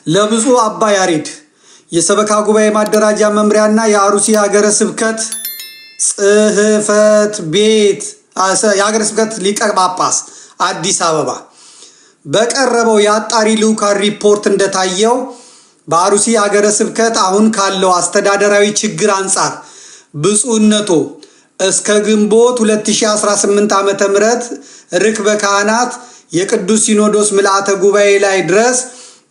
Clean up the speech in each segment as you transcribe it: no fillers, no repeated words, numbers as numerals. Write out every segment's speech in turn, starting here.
ለብፁዕ አባ ያሬድ የሰበካ ጉባኤ ማደራጃ መምሪያና የአሩሲ ሀገረ ስብከት ጽሕፈት ቤት የሀገረ ስብከት ሊቀ ጳጳስ አዲስ አበባ በቀረበው የአጣሪ ልዑካን ሪፖርት እንደታየው በአሩሲ ሀገረ ስብከት አሁን ካለው አስተዳደራዊ ችግር አንጻር ብፁዕነቶ እስከ ግንቦት 2018 ዓመተ ምህረት ርክበ ካህናት የቅዱስ ሲኖዶስ ምልአተ ጉባኤ ላይ ድረስ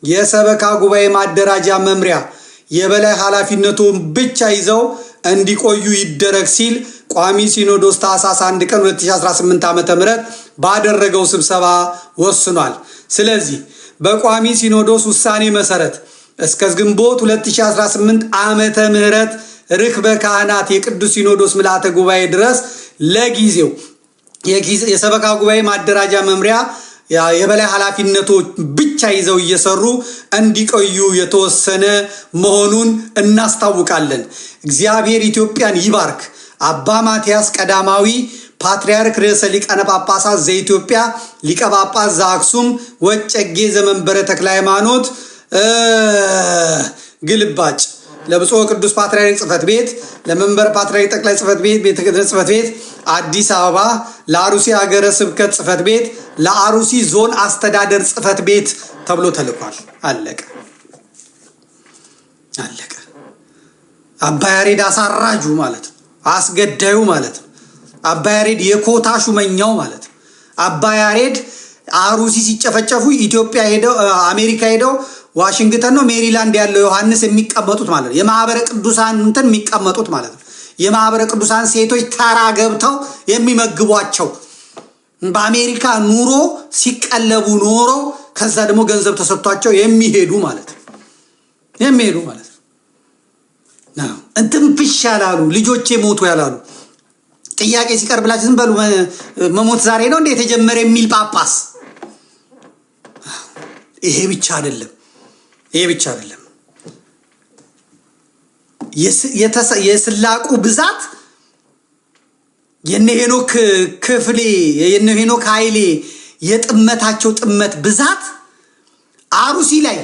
የሰበካ ጉባኤ ማደራጃ መምሪያ የበላይ ኃላፊነቱን ብቻ ይዘው እንዲቆዩ ይደረግ ሲል ቋሚ ሲኖዶስ ታኅሳስ 1 ቀን 2018 ዓመተ ምህረት ባደረገው ስብሰባ ወስኗል። ስለዚህ በቋሚ ሲኖዶስ ውሳኔ መሰረት እስከ ግንቦት 2018 ዓመተ ምህረት ርክበ ካህናት የቅዱስ ሲኖዶስ ምልአተ ጉባኤ ድረስ ለጊዜው የሰበካ ጉባኤ ማደራጃ መምሪያ የበላይ ኃላፊነቶች ብቻ ይዘው እየሰሩ እንዲቆዩ የተወሰነ መሆኑን እናስታውቃለን። እግዚአብሔር ኢትዮጵያን ይባርክ። አባ ማትያስ ቀዳማዊ ፓትርያርክ ርዕሰ ሊቃነ ጳጳሳት ዘኢትዮጵያ ሊቀ ጳጳስ ዘአክሱም ወጨጌ ዘመንበረ ተክለ ሃይማኖት ግልባጭ ለብፁዕ ቅዱስ ፓትርያርክ ጽሕፈት ቤት፣ ለመንበረ ፓትርያርክ ጠቅላይ ጽሕፈት ቤት፣ ቤተ ክህነት ጽሕፈት ቤት አዲስ አበባ፣ ለአሩሲ ሀገረ ስብከት ጽሕፈት ቤት፣ ለአሩሲ ዞን አስተዳደር ጽሕፈት ቤት ተብሎ ተልኳል። አለቀ። አባ ያሬድ አሳራጁ ማለት ነው፣ አስገዳዩ ማለት ነው። አባ ያሬድ የኮታ ሹመኛው ማለት ነው። አባ ያሬድ አሩሲ ሲጨፈጨፉ ኢትዮጵያ ሄደው አሜሪካ ሄደው ዋሽንግተን ነው ሜሪላንድ ያለው ዮሐንስ የሚቀመጡት ማለት ነው። የማህበረ ቅዱሳን እንትን የሚቀመጡት ማለት ነው። የማህበረ ቅዱሳን ሴቶች ተራ ገብተው የሚመግቧቸው በአሜሪካ ኑሮ ሲቀለቡ ኖሮ ከዛ ደግሞ ገንዘብ ተሰጥቷቸው የሚሄዱ ማለት ነው። እንትን ፍሽ ያላሉ ልጆቼ ሞቱ ያላሉ ጥያቄ ሲቀርብላችሁ ዝም በሉ መሞት ዛሬ ነው እንደ የተጀመረ የሚል ጳጳስ። ይሄ ብቻ አይደለም። የስላቁ ብዛት የነ ሄኖክ ክፍሌ የነ ሄኖክ ኃይሌ የጥመታቸው ጥመት ብዛት አሩሲ ላይ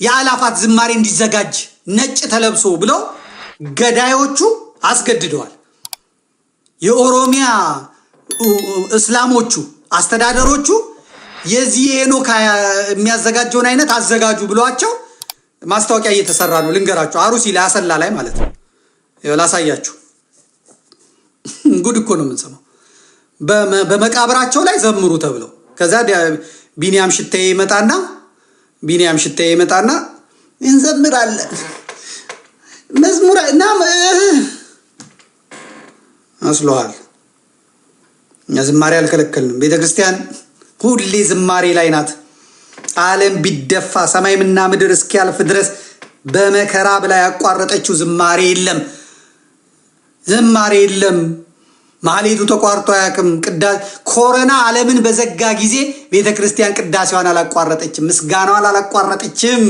የአላፋት ዝማሬ እንዲዘጋጅ ነጭ ተለብሶ ብለው ገዳዮቹ አስገድደዋል። የኦሮሚያ እስላሞቹ አስተዳደሮቹ የዚህ ሄኖክ የሚያዘጋጀውን አይነት አዘጋጁ ብሏቸው ማስታወቂያ እየተሰራ ነው። ልንገራችሁ፣ አሩሲ ላይ አሰላ ላይ ማለት ነው። ላሳያችሁ። ጉድ እኮ ነው የምንሰማው። በመቃብራቸው ላይ ዘምሩ ተብለው ከዛ ቢኒያም ሽታዬ ይመጣና እንዘምራለን መዝሙር እና መስሎሃል። እኛ ዝማሬ አልከለከልንም። ቤተክርስቲያን ሁሌ ዝማሬ ላይ ናት። ዓለም ቢደፋ ሰማይና ምድር እስኪያልፍ ድረስ በመከራ ብላ ያቋረጠችው ዝማሬ የለም። ማህሌቱ ተቋርጦ አያውቅም። ኮሮና ዓለምን በዘጋ ጊዜ ቤተክርስቲያን ቅዳሴዋን አላቋረጠችም፣ ምስጋናዋን አላቋረጠችም።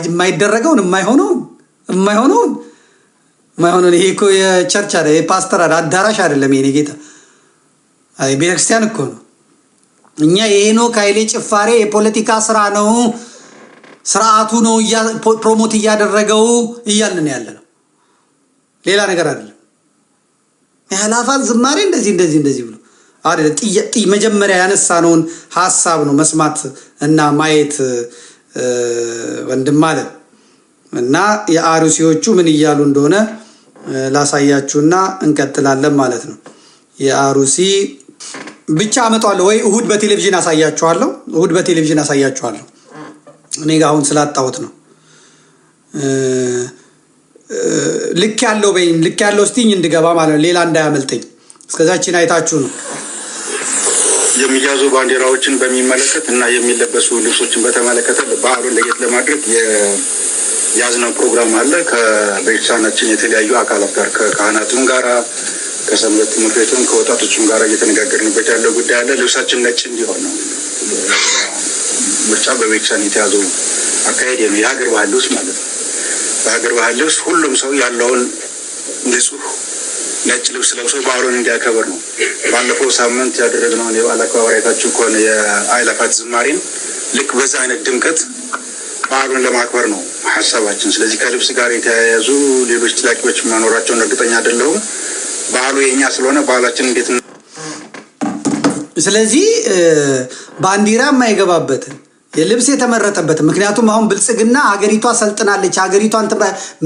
የማይደረገውን የማይሆነውን ይሄ እኮ የቸርች አይደል፣ የፓስተር አዳራሽ አይደለም። የኔ ጌታ ቤተክርስቲያን እኮ ነው። እኛ የሄኖክ ኃይሌ ጭፋሬ የፖለቲካ ስራ ነው፣ ስርዓቱ ነው ፕሮሞት እያደረገው እያልን ያለ ነው፣ ሌላ ነገር አይደለም። የአላፋት ዝማሬ እንደዚህ ብሎ አይደል። መጀመሪያ ያነሳነውን ሐሳብ ነው መስማት እና ማየት ወንድም ማለት እና የአሩሲዎቹ ምን እያሉ እንደሆነ ላሳያችሁና እንቀጥላለን ማለት ነው። የአሩሲ ብቻ አመጣለሁ ወይ እሁድ በቴሌቪዥን አሳያችኋለሁ። እኔ ጋር አሁን ስላጣሁት ነው። ልክ ያለው እስቲኝ እንድገባ ማለት ነው፣ ሌላ እንዳያመልጠኝ። እስከዛችን አይታችሁ ነው። የሚያዙ ባንዲራዎችን በሚመለከት እና የሚለበሱ ልብሶችን በተመለከተ በዓሉን ለየት ለማድረግ የያዝነው ፕሮግራም አለ። ከቤተክርስቲያናችን የተለያዩ አካላት ጋር ከካህናቱም ጋራ ከሰንበት ትምህርት ቤቱም ከወጣቶችም ጋር እየተነጋገርንበት ያለው ጉዳይ አለ። ልብሳችን ነጭ እንዲሆን ነው። ምርጫ በቤተክርስቲያን የተያዘው አካሄድ ነው። የሀገር ባህል ልብስ ማለት ነው። በሀገር ባህል ልብስ ሁሉም ሰው ያለውን ንጹህ ነጭ ልብስ ለብሶ በዓሉን እንዲያከብር ነው። ባለፈው ሳምንት ያደረግነውን የበዓል አከባበር አይታችሁ ከሆነ የአእላፋት ዝማሬን ልክ በዛ አይነት ድምቀት በዓሉን ለማክበር ነው ሀሳባችን። ስለዚህ ከልብስ ጋር የተያያዙ ሌሎች ጥያቄዎች መኖራቸውን እርግጠኛ አይደለሁም። በዓሉ የኛ ስለሆነ በዓላችን እንዴት ስለዚህ ባንዲራ የማይገባበትን የልብስ የተመረጠበትን ምክንያቱም አሁን ብልጽግና ሀገሪቷ ሰልጥናለች። ሀገሪቷን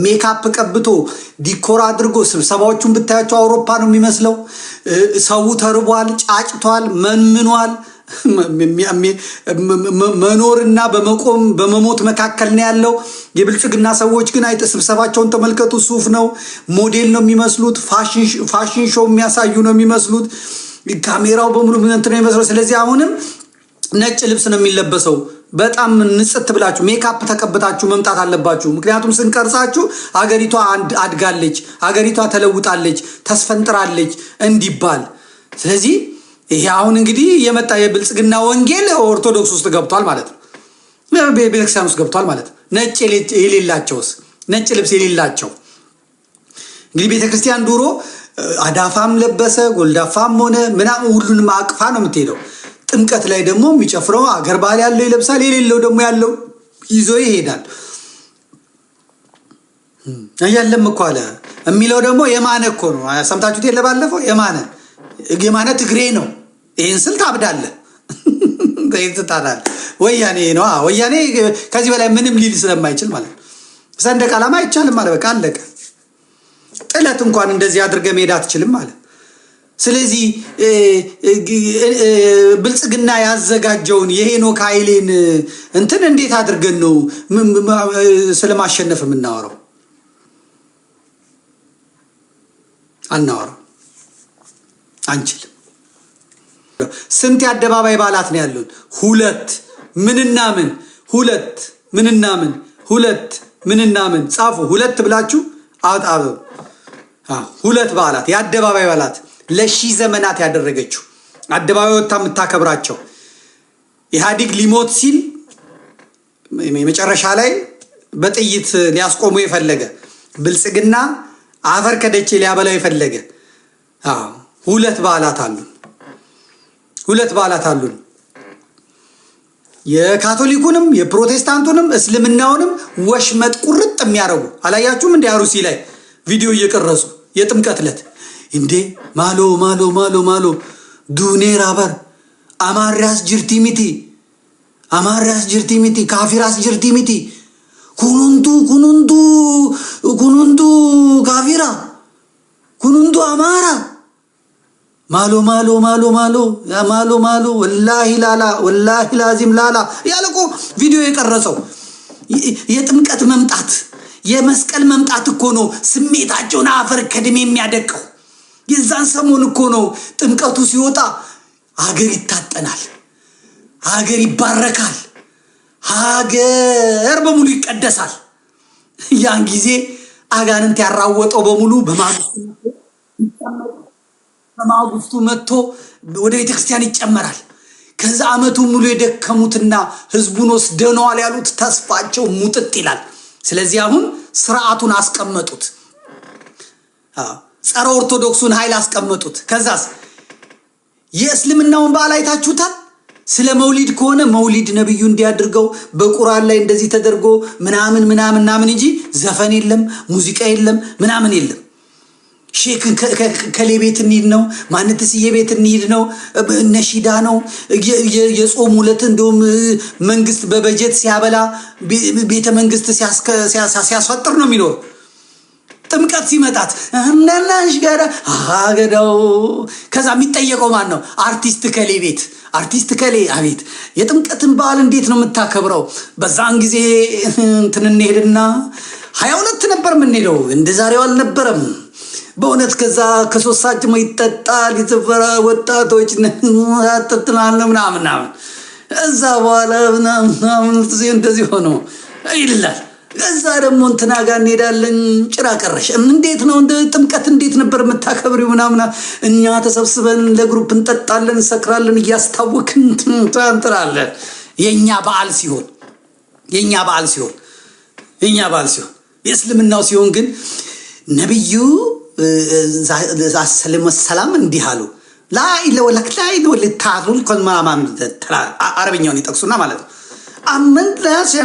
ሜካፕ ቀብቶ ዲኮር አድርጎ ስብሰባዎቹን ብታያቸው አውሮፓ ነው የሚመስለው። ሰው ተርቧል፣ ጫጭቷል፣ መንምኗል። መኖርና በመቆም በመሞት መካከል ነው ያለው። የብልጽግና ሰዎች ግን ስብሰባቸውን ተመልከቱ። ሱፍ ነው፣ ሞዴል ነው የሚመስሉት። ፋሽን ሾው የሚያሳዩ ነው የሚመስሉት። ካሜራው በሙሉ ምን እንትን ነው የሚመስለው። ስለዚህ አሁንም ነጭ ልብስ ነው የሚለበሰው። በጣም ንጽት ብላችሁ ሜካፕ ተቀብታችሁ መምጣት አለባችሁ። ምክንያቱም ስንቀርጻችሁ ሀገሪቷ አድጋለች፣ ሀገሪቷ ተለውጣለች፣ ተስፈንጥራለች እንዲባል። ስለዚህ ይሄ አሁን እንግዲህ የመጣ የብልጽግና ወንጌል ኦርቶዶክስ ውስጥ ገብቷል ማለት ነው። ቤተክርስቲያን ውስጥ ገብቷል ማለት ነው። ነጭ የሌላቸውስ ነጭ ልብስ የሌላቸው እንግዲህ ቤተክርስቲያን ድሮ አዳፋም ለበሰ ጎልዳፋም ሆነ ምናምን ሁሉንም አቅፋ ነው የምትሄደው። ጥምቀት ላይ ደግሞ የሚጨፍረው አገር ባህል ያለው ይለብሳል፣ የሌለው ደግሞ ያለው ይዞ ይሄዳል። አያለም እኮ አለ የሚለው ደግሞ የማነ እኮ ነው። ሰምታችሁት የለ ባለፈው የማነ ትግሬ ነው። ይህን ስል ታብዳለህ ትታዳለህ። ወያኔ ነው ወያኔ ከዚህ በላይ ምንም ሊል ስለማይችል ማለት ነው። ሰንደቅ ዓላማ አይቻልም ማለት በቃ አለቀ። ጥለት እንኳን እንደዚህ አድርገህ መሄድ አትችልም ማለት። ስለዚህ ብልጽግና ያዘጋጀውን የሄኖክ ኃይሌን እንትን እንዴት አድርገን ነው ስለማሸነፍ የምናወራው? አናወራው፣ አንችልም። ስንት የአደባባይ በዓላት ነው ያሉን? ሁለት ምንና ምን ጻፉ። ሁለት ብላችሁ አጣበብ። ሁለት በዓላት የአደባባይ በዓላት ለሺህ ዘመናት ያደረገችው አደባባይ ወጣ የምታከብራቸው ኢህአዲግ ሊሞት ሲል መጨረሻ ላይ በጥይት ሊያስቆሙ የፈለገ ብልጽግና አፈር ከደቼ ሊያበላው የፈለገ ሁለት በዓላት አሉን። የካቶሊኩንም የፕሮቴስታንቱንም እስልምናውንም ወሽመጥ ቁርጥ የሚያረጉ አላያችሁም? እንደ አሩሲ ላይ ቪዲዮ እየቀረጹ የጥምቀት ዕለት እንዴ ማሎ ዱኔራ በር አማራስ ጅርቲ ሚቲ ካፊራስ ጅርቲ ሚቲ ኩኑንቱ ካፊራ ኩኑንቱ አማራ ማሎ ወላሂ ላዚም ላላ ያለቆ ቪዲዮ የቀረጸው የጥምቀት መምጣት የመስቀል መምጣት እኮ ነው ስሜታቸውን አፈር ከድሜ የሚያደቀው። የዛን ሰሞን እኮ ነው ጥምቀቱ ሲወጣ ሀገር ይታጠናል፣ ሀገር ይባረካል፣ ሀገር በሙሉ ይቀደሳል። ያን ጊዜ አጋንንት ያራወጠው በሙሉ በማግስቱ መጥቶ ወደ ቤተክርስቲያን ይጨመራል። ከዛ ዓመቱ ሙሉ የደከሙትና ህዝቡን ወስደነዋል ያሉት ተስፋቸው ሙጥጥ ይላል። ስለዚህ አሁን ስርዓቱን አስቀመጡት፣ ጸረ ኦርቶዶክሱን ኃይል አስቀመጡት። ከዛስ የእስልምናውን በዓል አይታችሁታል? ስለ መውሊድ ከሆነ መውሊድ ነብዩ እንዲያድርገው በቁርአን ላይ እንደዚህ ተደርጎ ምናምን እንጂ ዘፈን የለም፣ ሙዚቃ የለም፣ ምናምን የለም። ሼክ ከሌ ቤት እንሂድ ነው፣ ማንትስዬ ቤት እንሂድ ነው፣ ነሺዳ ነው። የጾም ዕለት እንደውም መንግስት በበጀት ሲያበላ ቤተ መንግስት ሲያስፈጥር ነው የሚኖር። ጥምቀት ሲመጣት እንደናሽ ጋር አገዳው ከዛ የሚጠየቀው ማን ነው? አርቲስት ከሌ ቤት አርቲስት ከሌ አቤት የጥምቀትን በዓል እንዴት ነው የምታከብረው? በዛን ጊዜ እንትን እንሄድና 22 ነበር የምንሄደው፣ እንደ ዛሬው አልነበረም በእውነት። ከዛ ከ3 ሰዓት ጀምሮ ይጠጣል፣ የተፈራ ወጣቶች አጥጥናል ምናምን እዛ በኋላ ምናምን እንደዚህ ሆኖ ይላል። ከዛ ደግሞ እንትና ጋር እንሄዳለን። ጭራ ቀረሽ እንዴት ነው እንደ ጥምቀት እንዴት ነበር የምታከብሪው? ምናምን እኛ ተሰብስበን ለግሩፕ እንጠጣለን፣ እንሰክራለን፣ እያስታወክን እንጥራለን። የኛ በዓል ሲሆን የእስልምናው ሲሆን ግን ነብዩ ሰላም እንዲህ አሉ። ላይ ለወለክ ላይ ለወለታሩል ኮማማም አረብኛውን ይጠቅሱና ማለት ነው አመን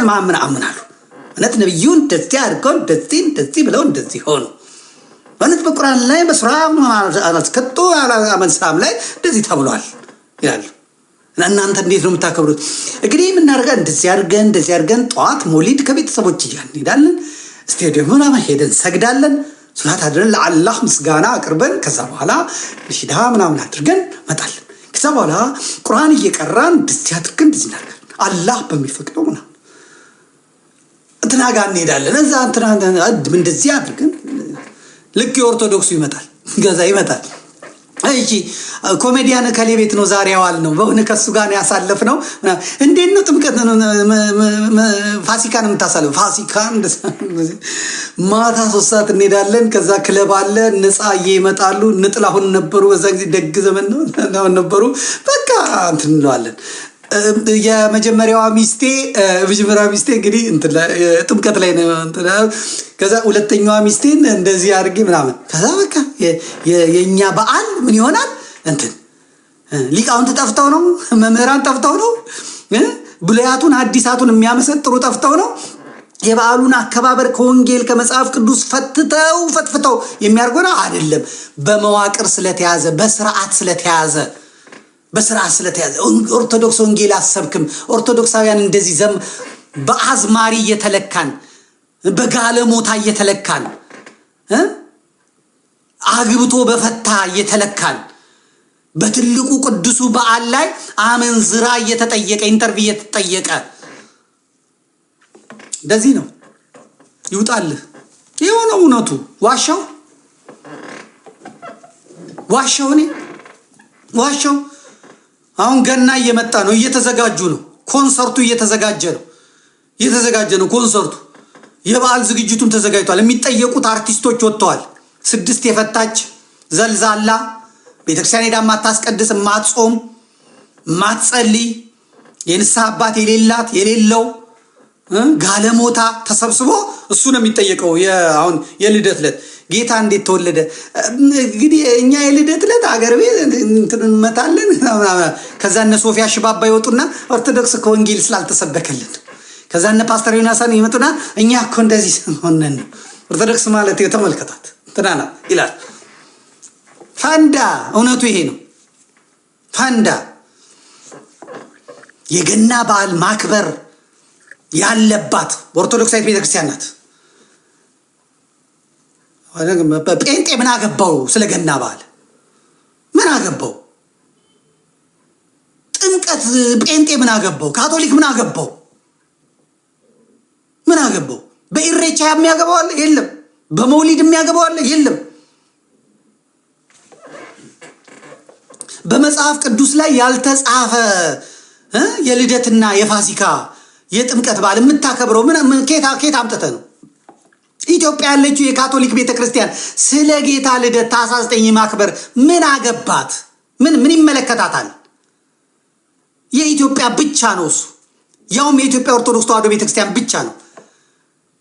ማምን አምናሉ። እውነት ነብዩ እንደዚህ አድርገው እንደዚህ ብለው እንደዚህ ሆኑ። እውነት በቁርአን ላይ በሱራ አስከቶ አመንሳም ላይ እንደዚህ ተብሏል ይላሉ። እናንተ እንዴት ነው የምታከብሩት? እንግዲህ የምናደርገው እንደዚህ አድርገን ጠዋት ሞሊድ ከቤተሰቦች እንሄዳለን። ስቴዲየም ምናምን ሄደን ሰግዳለን። ሶላት አድረን ለአላህ ምስጋና አቅርበን ከዛ በኋላ ንሽዳ ምናምን አድርገን መጣለን። ከዛ በኋላ ቁርአን እየቀራን እንደዚህ አድርገን እንደዚህ እናደርጋለን። አላህ በሚፈቅደው ምናምን እንትና ጋር እንሄዳለን። እዛ እንትና እንደዚህ አድርገን ልክ የኦርቶዶክሱ ይመጣል፣ ገዛ ይመጣል። እሺ ኮሜዲያን ከሌ ቤት ነው ዛሬ ያዋል ነው በእውነ ከሱ ጋር ነው ያሳለፍነው። እንዴት ነው ጥምቀት ፋሲካን የምታሳልፍ? ፋሲካን ማታ 3 ሰዓት እንሄዳለን። ከዛ ክለብ አለ፣ ነፃዬ ይመጣሉ። ንጥላሁን ነበሩ በዛ ጊዜ ደግ ዘመን ነው ነበሩ። በቃ እንትን እንለዋለን። የመጀመሪያዋ ሚስቴ እንግዲህ ጥምቀት ላይ ነው እንትን። ከዛ ሁለተኛዋ ሚስቴን እንደዚህ አድርጌ ምናምን። ከዛ በቃ የኛ በዓል ምን ይሆናል? እንትን ሊቃውንት ጠፍተው ነው፣ መምህራን ጠፍተው ነው፣ ብሉያቱን አዲሳቱን የሚያመሰጥሩ ጠፍተው ነው። የበዓሉን አከባበር ከወንጌል ከመጽሐፍ ቅዱስ ፈትፍተው የሚያርጎና አይደለም። በመዋቅር ስለተያዘ በስርዓት ስለተያዘ ኦርቶዶክስ ወንጌል አሰብክም። ኦርቶዶክሳውያን እንደዚህ በአዝማሪ እየተለካን በጋለሞታ እየተለካን አግብቶ በፈታ እየተለካን በትልቁ ቅዱሱ በዓል ላይ አመንዝራ እየተጠየቀ ኢንተርቪው እየተጠየቀ እንደዚህ ነው ይውጣልህ። የሆነው እውነቱ ዋሻው አሁን ገና እየመጣ ነው፣ እየተዘጋጁ ነው። ኮንሰርቱ እየተዘጋጀ ነው። ኮንሰርቱ የበዓል ዝግጅቱም ተዘጋጅቷል። የሚጠየቁት አርቲስቶች ወጥተዋል። 6 የፈታች ዘልዛላ ቤተክርስቲያን ሄዳ ማታስቀድስ ማትጾም ማትጸልይ የንስሐ አባት የሌለው ጋለሞታ ተሰብስቦ እሱ ነው የሚጠየቀው። አሁን የልደት ዕለት ጌታ እንዴት ተወለደ? እንግዲህ እኛ የልደት ዕለት አገር ቤት እንመታለን። ከዛ እነ ሶፊያ ሽባባ ይወጡና ኦርቶዶክስ ከወንጌል ስላልተሰበከልን፣ ከዛ እነ ፓስተር ዮናሳን ይመጡና እኛ እኮ እንደዚህ ሆነን ነው ኦርቶዶክስ ማለት የተመልከታት ትናና ይላል። ፈንዳ እውነቱ ይሄ ነው። ፈንዳ የገና በዓል ማክበር ያለባት ኦርቶዶክሳዊት ቤተክርስቲያን ናት። ጴንጤ ምን አገባው? ስለ ገና በዓል ምን አገባው? ጥምቀት ጴንጤ ምን አገባው? ካቶሊክ ምን አገባው? በኢሬቻ የሚያገባው አለ? የለም። በመውሊድ የሚያገባው አለ? የለም። በመጽሐፍ ቅዱስ ላይ ያልተጻፈ የልደትና የፋሲካ የጥምቀት በዓል የምታከብረው ምን ኬት አምጥተህ ነው? ኢትዮጵያ ያለችው የካቶሊክ ቤተክርስቲያን ስለ ጌታ ልደት ታኅሳስ 9 ማክበር ምን አገባት? ምን ይመለከታታል? የኢትዮጵያ ብቻ ነው እሱ። ያውም የኢትዮጵያ ኦርቶዶክስ ተዋሕዶ ቤተክርስቲያን ብቻ ነው።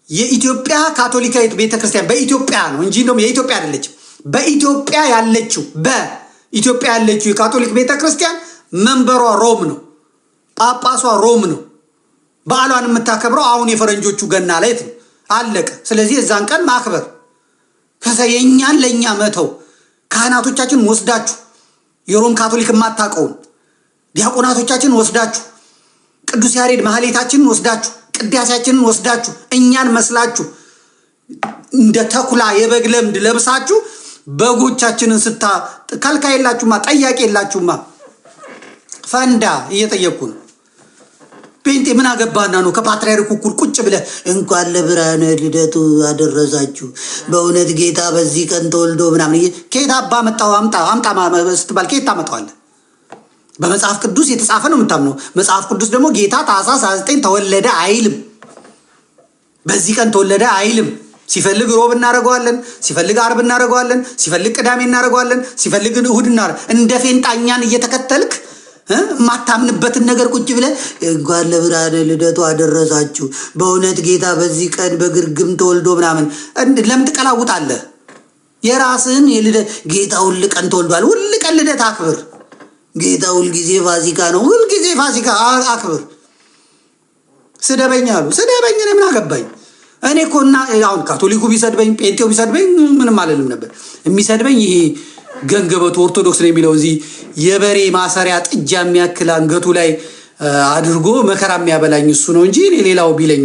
የኢትዮጵያ ካቶሊካዊት ቤተክርስቲያን በኢትዮጵያ ነው እንጂ እንደውም የኢትዮጵያ አይደለችም። በኢትዮጵያ ያለችው የካቶሊክ ቤተክርስቲያን መንበሯ ሮም ነው። ጳጳሷ ሮም ነው። በዓሏን የምታከብረው አሁን የፈረንጆቹ ገና ላይ ነው። አለቀ። ስለዚህ እዛን ቀን ማክበር ከዛ የኛን ለኛ መተው። ካህናቶቻችን ወስዳችሁ የሮም ካቶሊክ የማታውቀውን ዲያቆናቶቻችን ወስዳችሁ ቅዱስ ያሬድ ማህሌታችንን ወስዳችሁ ቅዳሴያችንን ወስዳችሁ እኛን መስላችሁ እንደ ተኩላ የበግ ለምድ ለብሳችሁ በጎቻችንን ከልካ የላችሁማ፣ ጠያቂ የላችሁማ። ፈንዳ እየጠየቁ ነው። ጴንጤ ምን አገባና ነው ከፓትርያርኩ እኩል ቁጭ ብለህ እንኳን ለብርሃነ ልደቱ አደረሳችሁ በእውነት ጌታ በዚህ ቀን ተወልዶ ምናምን? ከየት አባ መጣው? አምጣ ስትባል ከየት ታመጣዋለህ? በመጽሐፍ ቅዱስ የተጻፈ ነው የምታምነው። መጽሐፍ ቅዱስ ደግሞ ጌታ ታኅሳስ 29 ተወለደ አይልም። በዚህ ቀን ተወለደ አይልም። ሲፈልግ ሮብ እናደርገዋለን፣ ሲፈልግ አርብ እናደርገዋለን፣ ሲፈልግ ቅዳሜ እናደርገዋለን፣ ሲፈልግ እሁድ እንደ ፌንጣኛን እየተከተልክ ማታምንበትን ነገር ቁጭ ብለህ እንኳን ለብርሃነ ልደቱ አደረሳችሁ በእውነት ጌታ በዚህ ቀን በግርግም ተወልዶ ምናምን ለምን ትቀላውጣለህ? የራስህን የልደት ጌታ ሁል ቀን ተወልዷል፣ ሁል ቀን ልደት አክብር። ጌታ ሁል ጊዜ ፋሲካ ነው፣ ሁል ጊዜ ፋሲካ አክብር። ስደበኝ አሉ። ስደበኝ እኔ ምን አገባኝ? እኔ እኮ እና አሁን ካቶሊኩ ቢሰድበኝ ጴንጤው ቢሰድበኝ ምንም አልልም ነበር። የሚሰድበኝ ይሄ ገንገበቱ ኦርቶዶክስ ነው የሚለው እዚህ የበሬ ማሰሪያ ጥጃ የሚያክል አንገቱ ላይ አድርጎ መከራ የሚያበላኝ እሱ ነው እንጂ ሌላው ቢለኝ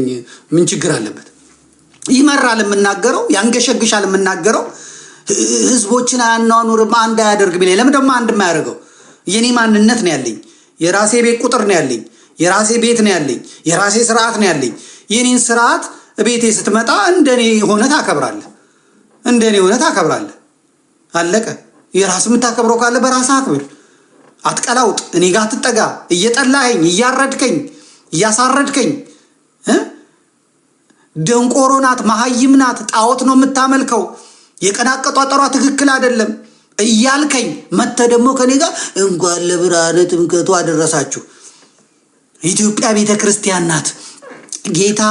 ምን ችግር አለበት? ይመራል የምናገረው፣ ያንገሸግሻል የምናገረው፣ ህዝቦችን አያኗኑርም አንድ አያደርግ ቢለኝ ለምን ደግሞ አንድ የማያደርገው? የኔ ማንነት ነው ያለኝ፣ የራሴ ቤት ቁጥር ነው ያለኝ፣ የራሴ ቤት ነው ያለኝ፣ የራሴ ስርዓት ነው ያለኝ። የኔን ስርዓት ቤቴ ስትመጣ እንደኔ ሆነ ታከብራለህ፣ እንደኔ ሆነ ታከብራለህ። አለቀ። የራስ የምታከብረው ካለ በራስህ አክብር። አትቀላውጥ። እኔ ጋር አትጠጋ። እየጠላኸኝ እያረድከኝ እያሳረድከኝ ደንቆሮ ናት፣ መሀይም ናት፣ ጣዖት ነው የምታመልከው፣ የቀን አቆጣጠሯ ትክክል አይደለም እያልከኝ መተህ ደግሞ ከኔ ጋር እንኳን ለብርሃነ ጥምቀቱ አደረሳችሁ። ኢትዮጵያ ቤተ ክርስቲያን ናት። ጌታ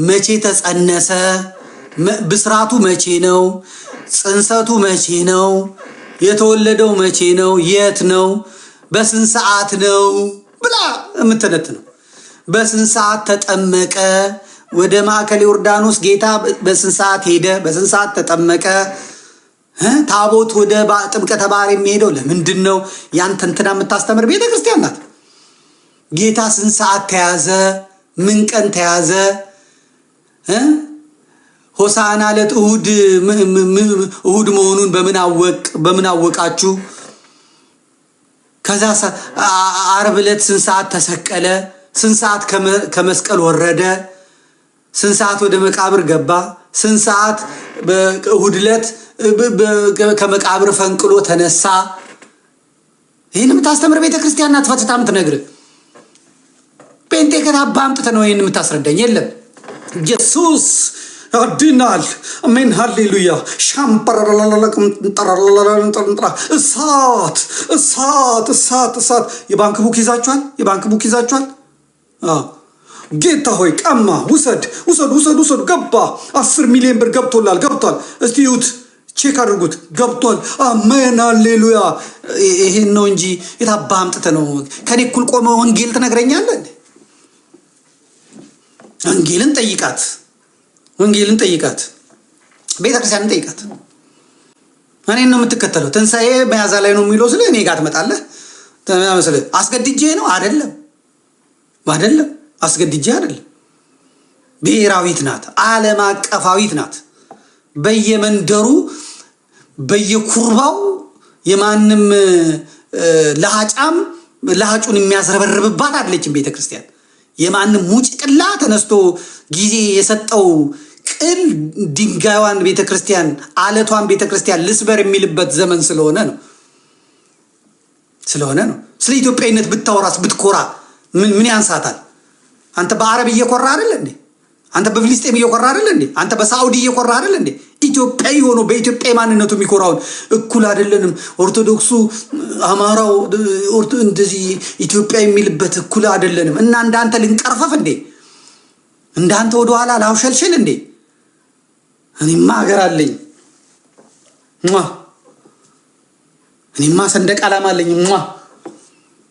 መቼ ተጸነሰ? ብስራቱ መቼ ነው? ጽንሰቱ መቼ ነው? የተወለደው መቼ ነው? የት ነው? በስንት ሰዓት ነው ብላ የምትነት ነው። በስንት ሰዓት ተጠመቀ? ወደ ማዕከል ዮርዳኖስ ጌታ በስንት ሰዓት ሄደ? በስንት ሰዓት ተጠመቀ? ታቦት ወደ ጥምቀተ ባህር የሚሄደው ለምንድን ነው? ያንተ እንትና የምታስተምር ቤተ ክርስቲያን ናት። ጌታ ስንት ሰዓት ተያዘ? ምን ቀን ተያዘ? ሆሳዕና ዕለት እሁድ መሆኑን በምን አወቃችሁ? ከዛ ዓርብ ዕለት ስንት ሰዓት ተሰቀለ? ስንት ሰዓት ከመስቀል ወረደ? ስንት ሰዓት ወደ መቃብር ገባ? ስንት ሰዓት እሁድ ዕለት ከመቃብር ፈንቅሎ ተነሳ? ይህን የምታስተምር ቤተ ክርስቲያን ናት። ፈትታ የምትነግርህ ጴንጤ ከታባ አምጥተህ ነው ይህን የምታስረዳኝ? የለም። ኢየሱስ ያድናል። አሜን ሃሌሉያ። እሳት እሳት እሳት እሳት። የባንክ ቡክ ይዛችኋል? የባንክ ቡክ ይዛችኋል? ጌታ ሆይ ቀማ፣ ውሰድ ውሰድ ውሰድ ውሰድ። ገባ 10 ሚሊዮን ብር ገብቶላል። ገብቷል። እስቲ ይዩት፣ ቼክ አድርጉት። ገብቷል። አሜን ሃሌሉያ። ይሄን ነው እንጂ የታባ አምጥተህ ነው ከኔ እኩል ቆመ ወንጌል ትነግረኛለህ? ወንጌልን ጠይቃት፣ ወንጌልን ጠይቃት፣ ቤተክርስቲያንን ጠይቃት። እኔን ነው የምትከተለው። ትንሣኤ መያዛ ላይ ነው የሚለው ስለ እኔ ጋር ትመጣለህ። አስገድጄ ነው አይደለም፣ አይደለም አስገድጄ አይደለም። ብሔራዊት ናት፣ ዓለም አቀፋዊት ናት። በየመንደሩ በየኩርባው የማንም ለሃጫም ለሃጩን የሚያስረበርብባት አይደለችም ቤተክርስቲያን። የማንም ሙጭቅላ ተነስቶ ጊዜ የሰጠው ቅል ድንጋይዋን ቤተክርስቲያን አለቷን ቤተክርስቲያን ልስበር የሚልበት ዘመን ስለሆነ ነው። ስለ ኢትዮጵያዊነት ብታወራስ ብትኮራ ምን ያንሳታል? አንተ በአረብ እየኮራ አይደል እንዴ? አንተ በፍልስጤም እየኮራ አይደል እንዴ? አንተ በሳዑዲ እየኮራ አይደል እንዴ? ኢትዮጵያዊ ሆኖ በኢትዮጵያ ማንነቱ የሚኮራውን እኩል አይደለንም። ኦርቶዶክሱ አማራው እንደዚህ ኢትዮጵያ የሚልበት እኩል አይደለንም እና እንዳንተ ልንቀርፈፍ እንዴ? እንዳንተ ወደ ኋላ ላውሸልሽል እንዴ? እኔማ ሀገር አለኝ። እኔማ ሰንደቅ ዓላማ አለኝ።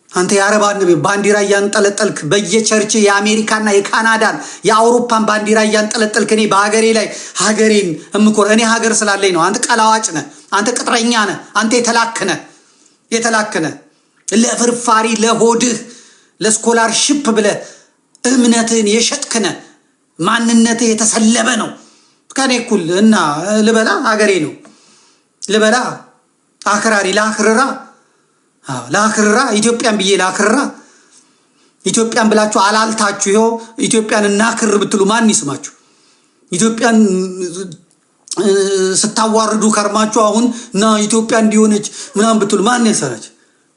አንተ የአረባን ባንዲራ እያንጠለጠልክ በየቸርች የአሜሪካና የካናዳን የአውሮፓን ባንዲራ እያንጠለጠልክ እኔ በሀገሬ ላይ ሀገሬን እምኮር እኔ ሀገር ስላለኝ ነው። አንተ ቀላዋጭ ነህ። አንተ ቅጥረኛ ነህ። አንተ የተላከነ ለፍርፋሪ ለሆድህ ለስኮላርሺፕ ብለህ እምነትህን የሸጥክነ ማንነትህ የተሰለበ ነው። ከኔ እኩል እና ልበላ ሀገሬ ነው ልበላ አክራሪ ላክርራ ኢትዮጵያን ብዬ ላክርራ። ኢትዮጵያን ብላችሁ አላልታችሁ ይኸው ኢትዮጵያን እናክር ብትሉ ማን ይስማችሁ? ኢትዮጵያን ስታዋርዱ ከርማችሁ አሁን እና ኢትዮጵያ እንዲሆነች ምናምን ብትሉ ማን ይሰራች?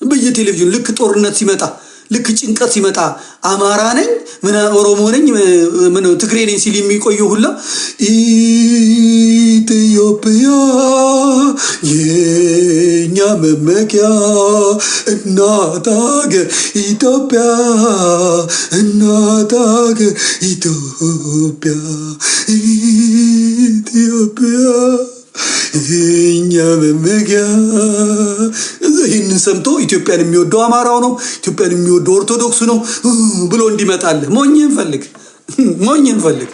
በየቴሌቪዥኑ ልክ ጦርነት ሲመጣ ልክ ጭንቀት ሲመጣ አማራ ነኝ ምን ኦሮሞ ነኝ ምን ትግሬ ነኝ ሲል የሚቆየው ሁላ ኢትዮጵያ የኛ መመኪያ እናት ሀገር ኢትዮጵያ እናት ሀገር ኢትዮጵያ የኛ መመኪያ። ይህንን ሰምቶ ኢትዮጵያን የሚወደው አማራው ነው፣ ኢትዮጵያን የሚወደው ኦርቶዶክሱ ነው ብሎ እንዲመጣልህ ሞኝህን ፈልግ። ሞኝ እንፈልግ